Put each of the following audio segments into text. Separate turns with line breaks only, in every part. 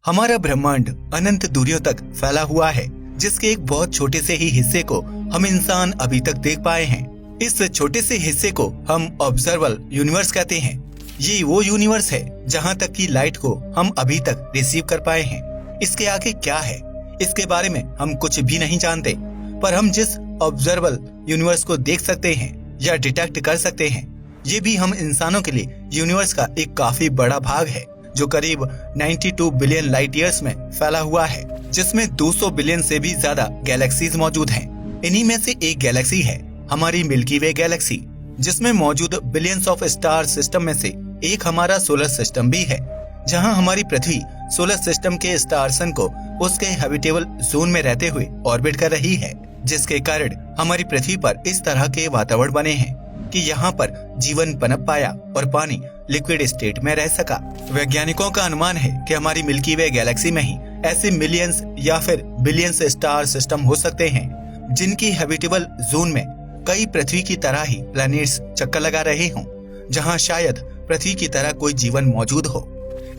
हमारा ब्रह्मांड अनंत दूरियों तक फैला हुआ है, जिसके एक बहुत छोटे से ही हिस्से को हम इंसान अभी तक देख पाए हैं। इस छोटे से हिस्से को हम ऑब्जर्वेबल यूनिवर्स कहते हैं। ये वो यूनिवर्स है जहाँ तक की लाइट को हम अभी तक रिसीव कर पाए हैं। इसके आगे क्या है, इसके बारे में हम कुछ भी नहीं जानते, पर हम जिस ऑब्जर्वेबल यूनिवर्स को देख सकते हैं या डिटेक्ट कर सकते हैं, ये भी हम इंसानों के लिए यूनिवर्स का एक काफी बड़ा भाग है, जो करीब 92 बिलियन लाइट ईयर्स में फैला हुआ है, जिसमें 200 बिलियन से भी ज्यादा गैलेक्सीज मौजूद हैं। इन्हीं में से एक गैलेक्सी है हमारी मिल्की वे गैलेक्सी, जिसमें मौजूद बिलियंस ऑफ स्टार सिस्टम में से एक हमारा सोलर सिस्टम भी है, जहां हमारी पृथ्वी सोलर सिस्टम के स्टार सन को उसके हैबिटेबल जोन में रहते हुए ऑर्बिट कर रही है, जिसके कारण हमारी पृथ्वी पर इस तरह के वातावरण बने हैं कि यहाँ पर जीवन पनप पाया और पानी लिक्विड स्टेट में रह सका। वैज्ञानिकों का अनुमान है कि हमारी मिल्की वे गैलेक्सी में ही ऐसे मिलियंस या फिर बिलियंस स्टार सिस्टम हो सकते हैं, जिनकी हैबिटेबल जोन में कई पृथ्वी की तरह ही प्लैनेट्स चक्कर लगा रहे हों, जहां शायद पृथ्वी की तरह कोई जीवन मौजूद हो।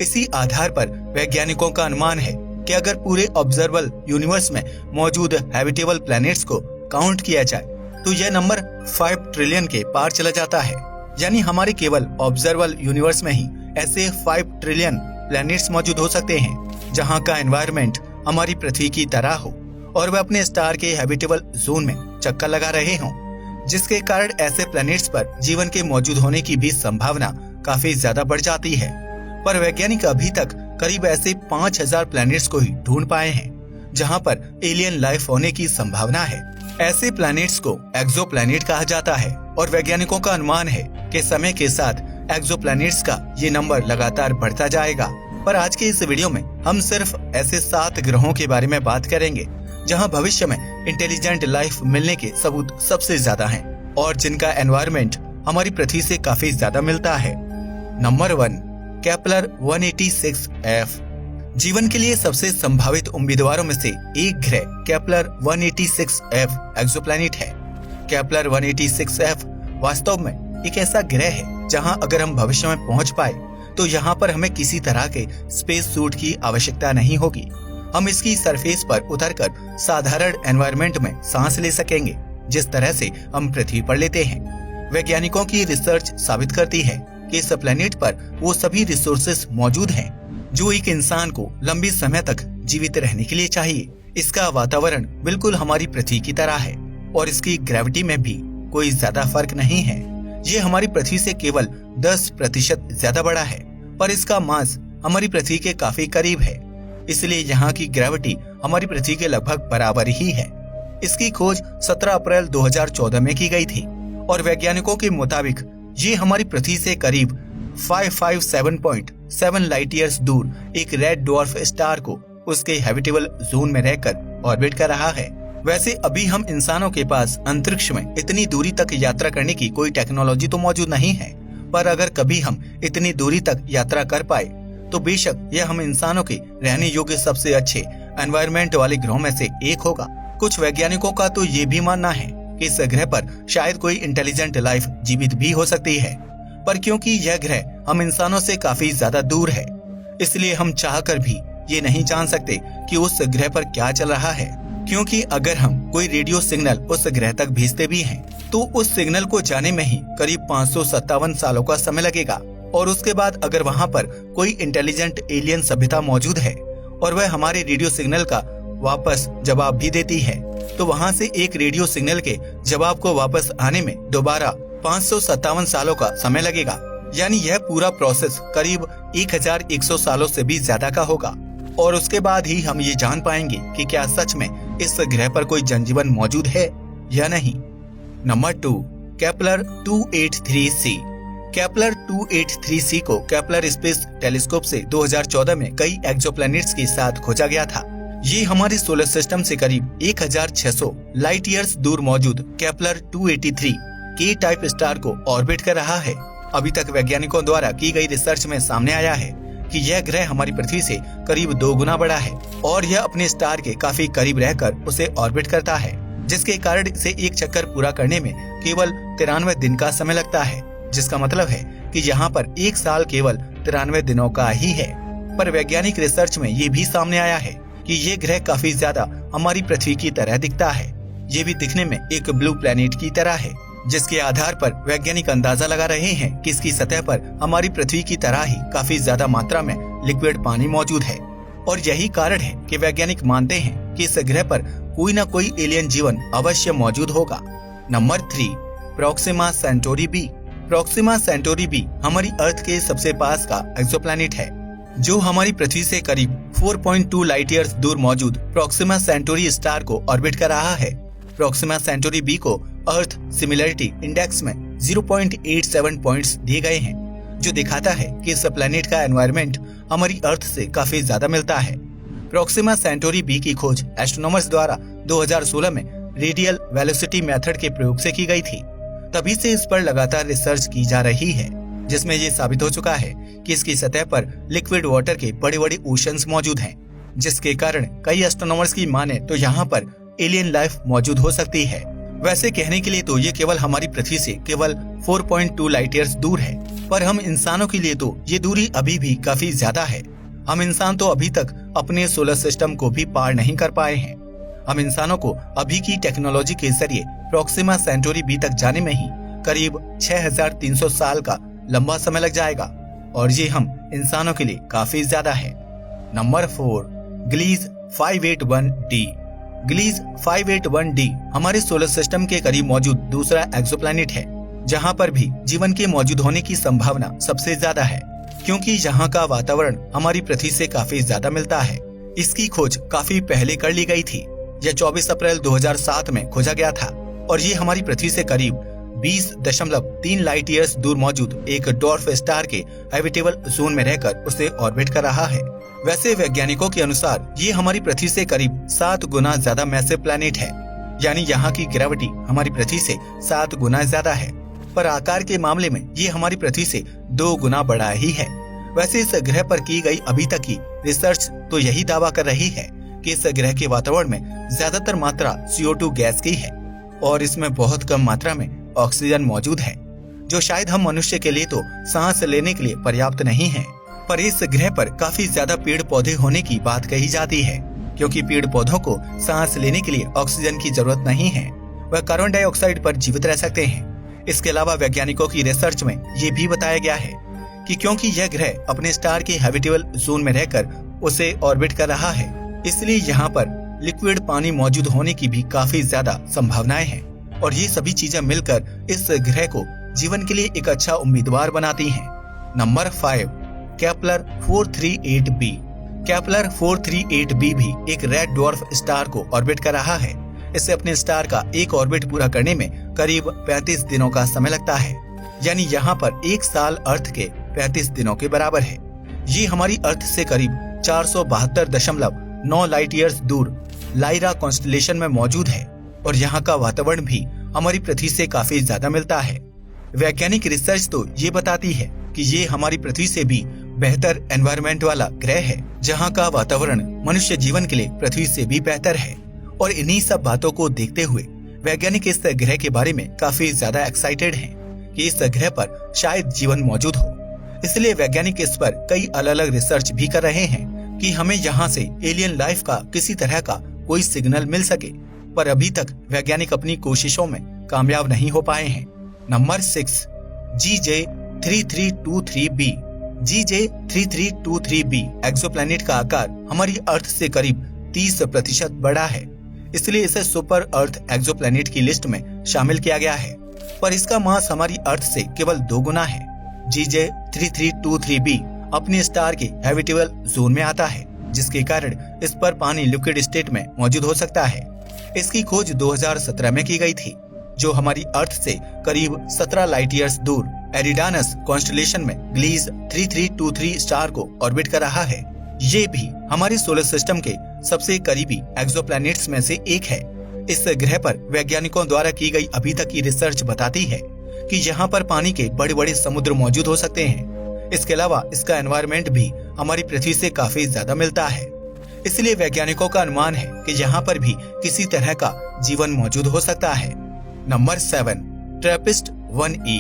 इसी आधार पर वैज्ञानिकों का अनुमान है कि अगर पूरे ऑब्जर्वेबल यूनिवर्स में मौजूद हैबिटेबल प्लैनेट्स को काउंट किया जाए तो यह नंबर 5 ट्रिलियन के पार चला जाता है। यानी हमारे केवल ऑब्जर्वेबल यूनिवर्स में ही ऐसे 5 ट्रिलियन प्लैनेट्स मौजूद हो सकते हैं, जहां का एनवायरनमेंट हमारी पृथ्वी की तरह हो और वह अपने स्टार के हैबिटेबल जोन में चक्कर लगा रहे हों, जिसके कारण ऐसे प्लैनेट्स पर जीवन के मौजूद होने की भी संभावना काफी ज्यादा बढ़ जाती है। पर वैज्ञानिक अभी तक करीब ऐसे 5000 प्लैनेट्स को ही ढूंढ पाए हैं, जहां पर एलियन लाइफ होने की संभावना है। ऐसे प्लैनेट्स को एक्सोप्लैनेट कहा जाता है और वैज्ञानिकों का अनुमान है कि समय के साथ एक्सोप्लैनेट्स का ये नंबर लगातार बढ़ता जाएगा। पर आज के इस वीडियो में हम सिर्फ ऐसे 7 ग्रहों के बारे में बात करेंगे जहां भविष्य में इंटेलिजेंट लाइफ मिलने के सबूत सबसे ज्यादा हैं और जिनका एनवायरनमेंट हमारी पृथ्वी से काफी ज्यादा मिलता है। Number 1, Kepler 186f। जीवन के लिए सबसे संभावित उम्मीदवारों में से एक ग्रह केपलर 186f एक्सोप्लैनेट है। केपलर 186f वास्तव में एक ऐसा ग्रह है जहां अगर हम भविष्य में पहुंच पाए तो यहाँ पर हमें किसी तरह के स्पेस सूट की आवश्यकता नहीं होगी। हम इसकी सरफेस पर उतरकर साधारण एनवायरनमेंट में सांस ले सकेंगे, जिस तरह से हम पृथ्वी पर लेते हैं। वैज्ञानिकों की रिसर्च साबित करती है कि इस प्लेनेट पर वो सभी रिसोर्सेस मौजूद हैं जो एक इंसान को लंबे समय तक जीवित रहने के लिए चाहिए। इसका वातावरण बिल्कुल हमारी पृथ्वी की तरह है और इसकी ग्रेविटी में भी कोई ज्यादा फर्क नहीं है। ये हमारी पृथ्वी से केवल 10% ज्यादा बड़ा है, पर इसका मास हमारी पृथ्वी के काफी करीब है, इसलिए यहाँ की ग्रेविटी हमारी पृथ्वी के लगभग बराबर ही है। इसकी खोज 17 अप्रैल 2014 में की गई थी और वैज्ञानिकों के मुताबिक ये हमारी पृथ्वी से करीब 557.7 लाइट ईयर्स दूर एक रेड डॉर्फ स्टार को उसके हैबिटेबल जोन में रहकर ऑर्बिट कर रहा है। वैसे अभी हम इंसानों के पास अंतरिक्ष में इतनी दूरी तक यात्रा करने की कोई टेक्नोलॉजी तो मौजूद नहीं है, पर अगर कभी हम इतनी दूरी तक यात्रा कर पाए तो बेशक यह हम इंसानों के रहने योग्य सबसे अच्छे एनवायरनमेंट वाले ग्रहों में से एक होगा। कुछ वैज्ञानिकों का तो ये भी मानना है कि इस ग्रह पर शायद कोई इंटेलिजेंट लाइफ जीवित भी हो सकती है, पर क्योंकि यह ग्रह हम इंसानों से काफी ज्यादा दूर है, इसलिए हम चाहकर भी ये नहीं जान सकते कि उस ग्रह पर क्या चल रहा है। क्योंकि अगर हम कोई रेडियो सिग्नल उस ग्रह तक भेजते भी हैं, तो उस सिग्नल को जाने में ही करीब 557 सालों का समय लगेगा और उसके बाद अगर वहाँ पर कोई इंटेलिजेंट एलियन सभ्यता मौजूद है और वह हमारे रेडियो सिग्नल का वापस जवाब भी देती है, तो वहाँ से एक रेडियो सिग्नल के जवाब को वापस आने में दोबारा 557 सालों का समय लगेगा। यानी यह पूरा प्रोसेस करीब 1100 सालों से भी ज्यादा का होगा और उसके बाद ही हम ये जान पाएंगे कि क्या सच में इस ग्रह पर कोई जनजीवन मौजूद है या नहीं। Number 2, Kepler 283c। Kepler 283c को केपलर स्पेस टेलीस्कोप से 2014 में कई एक्सोप्लैनेट्स के साथ खोजा गया था। ये हमारे सोलर सिस्टम से करीब 1600 लाइट ईयर्स दूर मौजूद केपलर 283 के टाइप स्टार को ऑर्बिट कर रहा है। अभी तक वैज्ञानिकों द्वारा की गई रिसर्च में सामने आया है कि यह ग्रह हमारी पृथ्वी से करीब 2 गुना बड़ा है और यह अपने स्टार के काफी करीब रहकर उसे ऑर्बिट करता है, जिसके कारण इसे एक चक्कर पूरा करने में केवल 93 दिन का समय लगता है, जिसका मतलब है कि यहाँ पर एक साल केवल 93 दिनों का ही है। पर वैज्ञानिक रिसर्च में ये भी सामने आया है कि ये ग्रह काफी ज्यादा हमारी पृथ्वी की तरह दिखता है। ये भी दिखने में एक ब्लू प्लेनेट की तरह है, जिसके आधार पर वैज्ञानिक अंदाजा लगा रहे हैं कि इसकी सतह पर हमारी पृथ्वी की तरह ही काफी ज्यादा मात्रा में लिक्विड पानी मौजूद है। और यही कारण है कि वैज्ञानिक मानते हैं कि इस ग्रह पर कोई न कोई एलियन जीवन अवश्य मौजूद होगा। Number 3, Proxima Centauri b. Proxima Centauri b हमारी अर्थ के सबसे पास का एक्सोप्लैनेट है, जो हमारी पृथ्वी से करीब 4.2 लाइट ईयर्स दूर मौजूद प्रोक्सिमा सेंटोरी स्टार को ऑर्बिट कर रहा है। प्रोक्सिमा सेंटोरी बी को अर्थ सिमिलरिटी इंडेक्स में 0.87 पॉइंट्स दिए गए हैं, जो दिखाता है कि इस प्लेनेट का एनवायरनमेंट हमारी अर्थ से काफी ज्यादा मिलता है। प्रोक्सिमा सेंटोरी बी की खोज एस्ट्रोनॉमर्स द्वारा 2016 में रेडियल वेलोसिटी मेथड के प्रयोग से की गई थी। तभी से इस पर लगातार रिसर्च की जा रही है, जिसमें ये साबित हो चुका है कि इसकी सतह पर लिक्विड वाटर के बड़े-बड़े ओशंस मौजूद हैं, जिसके कारण कई एस्ट्रोनॉमर्स की माने तो यहाँ पर एलियन लाइफ मौजूद हो सकती है। वैसे कहने के लिए तो ये केवल हमारी पृथ्वी से केवल 4.2 लाइट ईयर्स दूर है, पर हम इंसानों के लिए तो ये दूरी अभी भी काफी ज्यादा है। हम इंसान तो अभी तक अपने सोलर सिस्टम को भी पार नहीं कर पाए हैं। हम इंसानों को अभी की टेक्नोलॉजी के जरिए प्रोक्सिमा सेंटोरी बी तक जाने में ही करीब 6300 साल का लंबा समय लग जाएगा, और ये हम इंसानों के लिए काफी ज्यादा है। Number 4, ग्लीज 581d। ग्लीज 581d हमारे सोलर सिस्टम के करीब मौजूद दूसरा एक्सोप्लैनेट है, जहां पर भी जीवन के मौजूद होने की संभावना सबसे ज्यादा है, क्योंकि यहाँ का वातावरण हमारी पृथ्वी से काफी ज्यादा मिलता है। इसकी खोज काफी पहले कर ली गई थी। यह 24 अप्रैल 2007 में खोजा गया था, और ये हमारी पृथ्वी से करीब 20.3 लाइट ईयर्स दूर मौजूद एक डॉर्फ स्टार के हैबिटेबल जोन में रहकर उसे ऑर्बिट कर रहा है। वैसे वैज्ञानिकों के अनुसार ये हमारी पृथ्वी से करीब 7 गुना ज्यादा मैसिव प्लैनेट है, यानी यहाँ की ग्रेविटी हमारी पृथ्वी से 7 गुना ज्यादा है, पर आकार के मामले में ये हमारी पृथ्वी से 2 गुना बड़ा ही है। वैसे इस ग्रह पर की गई अभी तक की रिसर्च तो यही दावा कर रही है कि इस ग्रह के वातावरण में ज्यादातर मात्रा CO2 गैस की है, और इसमें बहुत कम मात्रा में ऑक्सीजन मौजूद है, जो शायद हम मनुष्य के लिए तो सांस लेने के लिए पर्याप्त नहीं है। पर इस ग्रह पर काफी ज्यादा पेड़ पौधे होने की बात कही जाती है, क्योंकि पेड़ पौधों को सांस लेने के लिए ऑक्सीजन की जरूरत नहीं है, वह कार्बन डाइऑक्साइड पर जीवित रह सकते हैं। इसके अलावा वैज्ञानिकों की रिसर्च में ये भी बताया गया है कि क्योंकि यह ग्रह अपने स्टार के हैबिटेबल जोन में रहकर उसे ऑर्बिट कर रहा है, इसलिए यहाँ पर लिक्विड पानी मौजूद होने की भी काफी ज्यादा संभावनाएं हैं, और ये सभी चीजें मिलकर इस ग्रह को जीवन के लिए एक अच्छा उम्मीदवार बनाती हैं। Number 5, Kepler 438b। Kepler 438b भी एक रेड ड्वार्फ स्टार को ऑर्बिट कर रहा है। इसे अपने स्टार का एक ऑर्बिट पूरा करने में करीब 35 दिनों का समय लगता है, यानी यहाँ पर एक साल अर्थ के 35 दिनों के बराबर है। ये हमारी अर्थ से करीब 472.9 लाइट ईयर्स दूर लाइरा कॉन्स्टेलेशन में मौजूद है, और यहाँ का वातावरण भी हमारी पृथ्वी से काफी ज्यादा मिलता है। वैज्ञानिक रिसर्च तो ये बताती है कि ये हमारी पृथ्वी से भी बेहतर एनवायरनमेंट वाला ग्रह है, जहाँ का वातावरण मनुष्य जीवन के लिए पृथ्वी से भी बेहतर है। और इन्हीं सब बातों को देखते हुए वैज्ञानिक इस ग्रह के बारे में काफी ज्यादा एक्साइटेड हैं कि इस ग्रह पर शायद जीवन मौजूद हो। इसलिए वैज्ञानिक इस पर कई अलग अलग रिसर्च भी कर रहे हैं कि हमें यहाँ से एलियन लाइफ का किसी तरह का कोई सिग्नल मिल सके, पर अभी तक वैज्ञानिक अपनी कोशिशों में कामयाब नहीं हो पाए हैं। Number 6, GJ3323b। GJ3323b एक्सोप्लैनेट का आकार हमारी अर्थ से करीब 30% बड़ा है, इसलिए इसे सुपर अर्थ एक्सोप्लैनेट की लिस्ट में शामिल किया गया है, पर इसका मास हमारी अर्थ से केवल 2 गुना है। GJ3323b अपने स्टार के हैबिटेबल जोन में आता है, जिसके कारण इस पर पानी लिक्विड स्टेट में मौजूद हो सकता है। इसकी खोज 2017 में की गई थी, जो हमारी अर्थ से करीब 17 लाइट ईयर्स दूर एरिडानस कॉन्स्टेलेशन में ग्लीज 3323 स्टार को ऑर्बिट कर रहा है। ये भी हमारे सोलर सिस्टम के सबसे करीबी एक्सोप्लैनेट्स में से एक है। इस ग्रह पर वैज्ञानिकों द्वारा की गई अभी तक की रिसर्च बताती है कि यहाँ पर पानी के बड़े बड़े समुद्र मौजूद हो सकते हैं। इसके अलावा इसका एनवायरनमेंट भी हमारी पृथ्वी से काफी ज्यादा मिलता है, इसलिए वैज्ञानिकों का अनुमान है कि यहाँ पर भी किसी तरह का जीवन मौजूद हो सकता है। Number 7, Trappist 1e।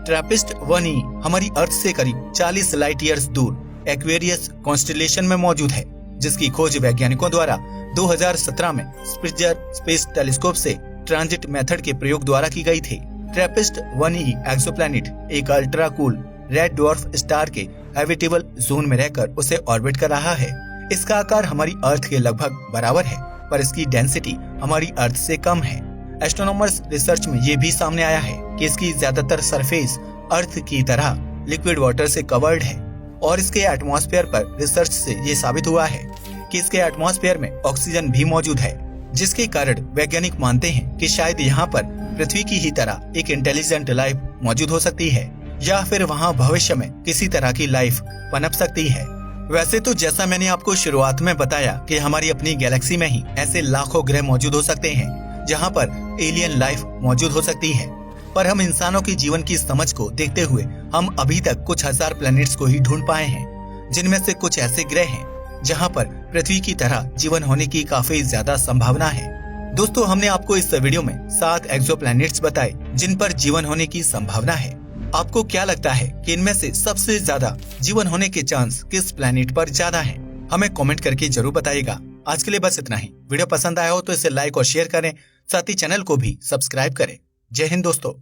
Trappist 1e हमारी अर्थ से करीब 40 लाइट ईयर्स दूर एक्वेरियस कॉन्स्टेलेशन में मौजूद है, जिसकी खोज वैज्ञानिकों द्वारा 2017 में स्पिट्जर स्पेस टेलीस्कोप से ट्रांजिट मेथड के प्रयोग द्वारा की गई थी। ट्रैपिस्ट 1e एक्सोप्लैनेट एक ultra cool red dwarf star के हैबिटेबल जोन में रहकर उसे ऑर्बिट कर रहा है। इसका आकार हमारी अर्थ के लगभग बराबर है, पर इसकी डेंसिटी हमारी अर्थ से कम है। एस्ट्रोनॉमर्स रिसर्च में ये भी सामने आया है कि इसकी ज्यादातर सरफेस अर्थ की तरह लिक्विड वाटर से कवर्ड है और इसके एटमॉस्फेयर पर रिसर्च से ये साबित हुआ है कि इसके एटमॉस्फेयर में ऑक्सीजन भी मौजूद है, जिसके कारण वैज्ञानिक मानते हैं कि शायद यहाँ पर पृथ्वी की ही तरह एक इंटेलिजेंट लाइफ मौजूद हो सकती है या फिर वहाँ भविष्य में किसी तरह की लाइफ पनप सकती है। वैसे तो जैसा मैंने आपको शुरुआत में बताया कि हमारी अपनी गैलेक्सी में ही ऐसे लाखों ग्रह मौजूद हो सकते हैं जहाँ पर एलियन लाइफ मौजूद हो सकती है, पर हम इंसानों की जीवन की समझ को देखते हुए हम अभी तक कुछ हजार प्लैनेट्स को ही ढूंढ पाए हैं, जिनमें से कुछ ऐसे ग्रह हैं जहां पर पृथ्वी की तरह जीवन होने की काफी ज्यादा संभावना है। दोस्तों, हमने आपको इस वीडियो में 7 एक्सोप्लैनेट्स बताए जिन पर जीवन होने की संभावना है। आपको क्या लगता है कि इनमें से सबसे ज्यादा जीवन होने के चांस किस प्लैनेट पर ज्यादा है? हमें कमेंट करके जरूर बताइएगा। आज के लिए बस इतना ही। वीडियो पसंद आया हो तो इसे लाइक और शेयर करें, साथ ही चैनल को भी सब्सक्राइब करें। जय हिंद दोस्तों।